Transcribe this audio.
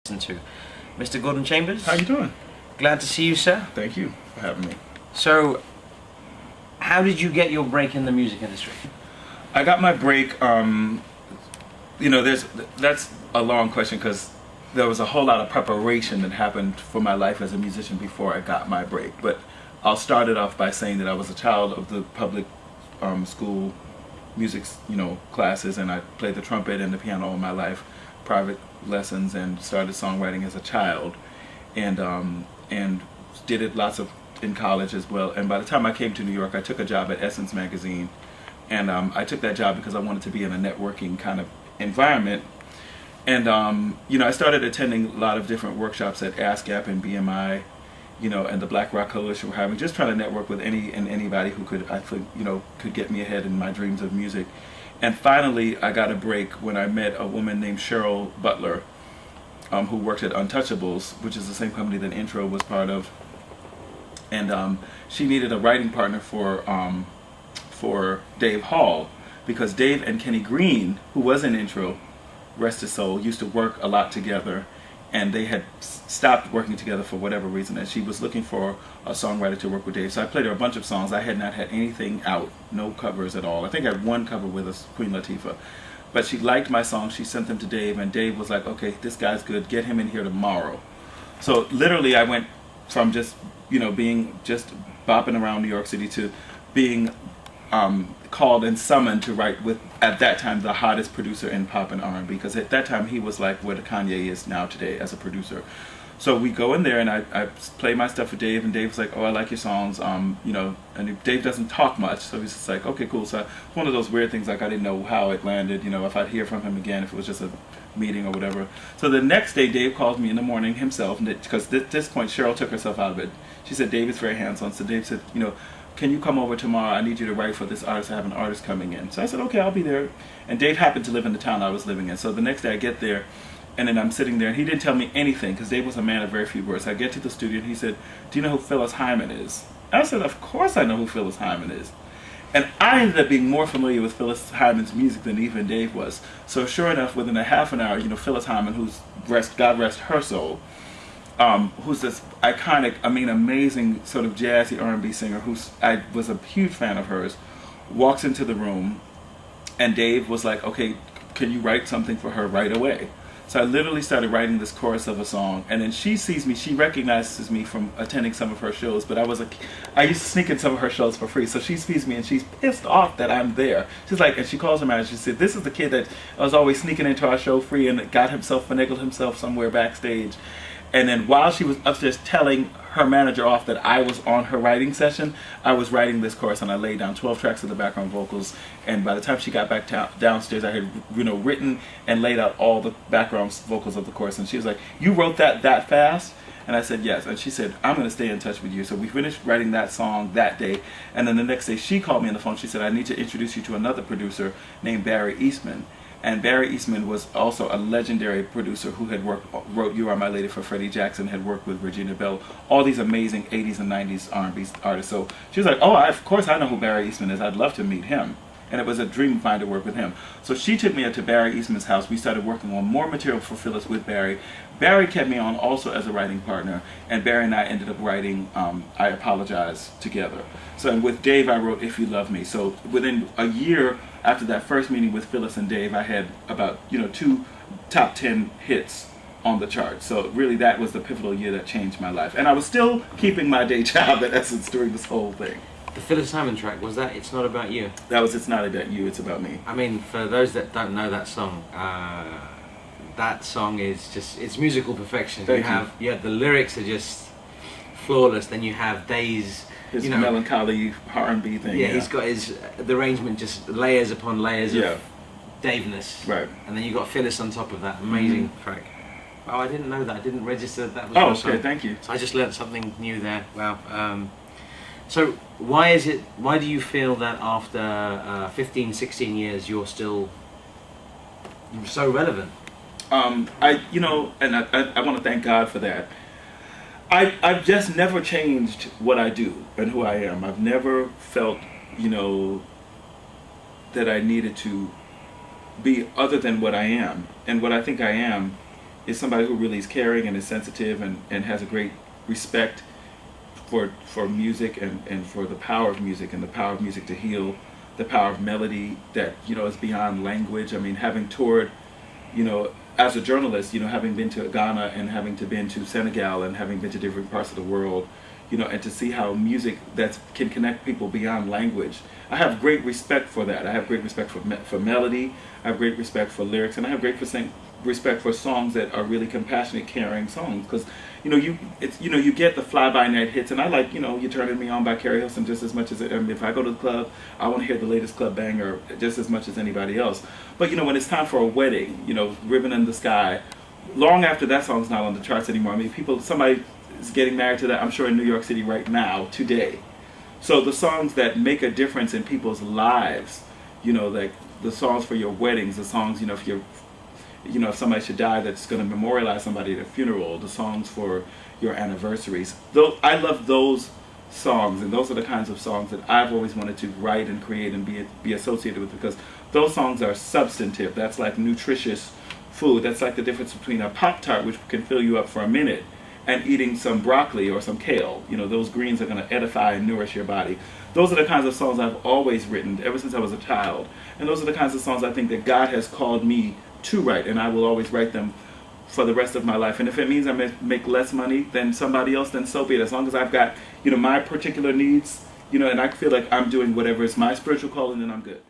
To Mr. Gordon Chambers. How you doing? Glad to see you, sir. Thank you for having me. So, how did you get your break in the music industry? I got my break, you know, that's a long question because there was a whole lot of preparation that happened for my life as a musician before I got my break. But I'll start it off by saying that I was a child of the public school music, classes, and I played the trumpet and the piano all my life, private lessons, and started songwriting as a child, and did it lots of in college as well. And by the time I came to New York, I took a job at Essence magazine, and I took that job because I wanted to be in a networking kind of environment. And I started attending a lot of different workshops at ASCAP and BMI, and the Black Rock Coalition were having, just trying to network with anybody who could, I think, could get me ahead in my dreams of music. And finally, I got a break when I met a woman named Cheryl Butler, who worked at Untouchables, which is the same company that Intro was part of. And she needed a writing partner for Dave Hall, because Dave and Kenny Green, who was in Intro, rest his soul, used to work a lot together, and they had stopped working together for whatever reason, and she was looking for a songwriter to work with Dave. So I played her a bunch of songs. I had not had anything out, no covers at all. I think I had one cover with us, Queen Latifah. But she liked my songs, she sent them to Dave, and Dave was like, okay, this guy's good, get him in here tomorrow. So literally I went from just, being just bopping around New York City to being called and summoned to write with, at that time, the hottest producer in pop and R&B, because at that time he was like what Kanye is now today as a producer. So we go in there, and I play my stuff for Dave, and Dave's like, oh, I like your songs, and Dave doesn't talk much, so he's just like, okay, cool. So it's one of those weird things, like I didn't know how it landed, if I'd hear from him again, if it was just a meeting or whatever. So the next day, Dave calls me in the morning himself, because at this point, Cheryl took herself out of it. She said, Dave is very hands-on, so Dave said, can you come over tomorrow? I need you to write for this artist. I have an artist coming in. So I said, okay, I'll be there. And Dave happened to live in the town I was living in. So the next day I get there, and then I'm sitting there, and he didn't tell me anything, because Dave was a man of very few words. I get to the studio, and he said, do you know who Phyllis Hyman is? I said, of course I know who Phyllis Hyman is. And I ended up being more familiar with Phyllis Hyman's music than even Dave was. So sure enough, within a half an hour, Phyllis Hyman, who's, God rest her soul, who's this iconic, amazing sort of jazzy R&B singer, I was a huge fan of hers, walks into the room, and Dave was like, okay, can you write something for her right away? So I literally started writing this chorus of a song, and then she sees me, she recognizes me from attending some of her shows, but I used to sneak in some of her shows for free, so she sees me and she's pissed off that I'm there. She's like, and she calls her manager, she said, this is the kid that was always sneaking into our show free and finagled himself somewhere backstage. And then while she was upstairs telling her manager off that I was on her writing session, I was writing this chorus, and I laid down 12 tracks of the background vocals. And by the time she got back downstairs, I had written and laid out all the background vocals of the chorus. And she was like, you wrote that fast? And I said, yes. And she said, I'm going to stay in touch with you. So we finished writing that song that day. And then the next day she called me on the phone. She said, I need to introduce you to another producer named Barry Eastman. And Barry Eastman was also a legendary producer who had wrote You Are My Lady for Freddie Jackson, had worked with Regina Belle, all these amazing 80s and 90s R&B artists. So she was like, oh, of course I know who Barry Eastman is. I'd love to meet him. And it was a dream of mine to work with him. So she took me up to Barry Eastman's house. We started working on more material for Phyllis with Barry. Barry kept me on also as a writing partner, and Barry and I ended up writing I Apologize together. So with Dave, I wrote If You Love Me. So within a year after that first meeting with Phyllis and Dave, I had about 2 top 10 hits on the chart. So really that was the pivotal year that changed my life. And I was still keeping my day job at Essence during this whole thing. The Phyllis Hyman track, was that It's Not About You? That was It's Not About You, It's About Me. For those that don't know that song is just, it's musical perfection. You have the lyrics are just flawless, then you have Dave's his melancholy R&B thing. Yeah, he's got the arrangement, just layers upon layers of Daveness. Right. And then you got Phyllis on top of that amazing track. Oh, I didn't know that. I didn't register that was your song. Okay, thank you. So I just learned something new there. Wow. So why do you feel that after 15, 16 years you're still so relevant? I want to thank God for that. I've just never changed what I do and who I am. I've never felt, that I needed to be other than what I am. And what I think I am is somebody who really is caring and is sensitive and has a great respect for music and for the power of music and the power of music to heal, the power of melody that, you know, is beyond language. I mean, having toured, you know, as a journalist, you know, having been to Ghana and having been to Senegal and having been to different parts of the world, you know, and to see how music that can connect people beyond language. I have great respect for that. I have great respect for melody. I have great respect for lyrics, and I have great respect for songs that are really compassionate, caring songs. Because, you know, you get the fly-by-night hits, and I like, you know, "You're Turning Me On" by Carrie Hilson just as much as if I go to the club, I want to hear the latest club banger just as much as anybody else. But, you know, when it's time for a wedding, you know, "Ribbon in the Sky," long after that song's not on the charts anymore. I mean, somebody is getting married to that, I'm sure, in New York City right now, today. So the songs that make a difference in people's lives, you know, like the songs for your weddings, the songs, you know, if somebody should die, that's going to memorialize somebody at a funeral, the songs for your anniversaries. I love those songs, and those are the kinds of songs that I've always wanted to write and create and be associated with, because those songs are substantive. That's like nutritious food. That's like the difference between a Pop-Tart, which can fill you up for a minute, and eating some broccoli or some kale. You know, those greens are going to edify and nourish your body. Those are the kinds of songs I've always written ever since I was a child. And those are the kinds of songs I think that God has called me to write, and I will always write them for the rest of my life. And if it means I make less money than somebody else, then so be it. As long as I've got, you know, my particular needs, you know, and I feel like I'm doing whatever is my spiritual calling, then I'm good.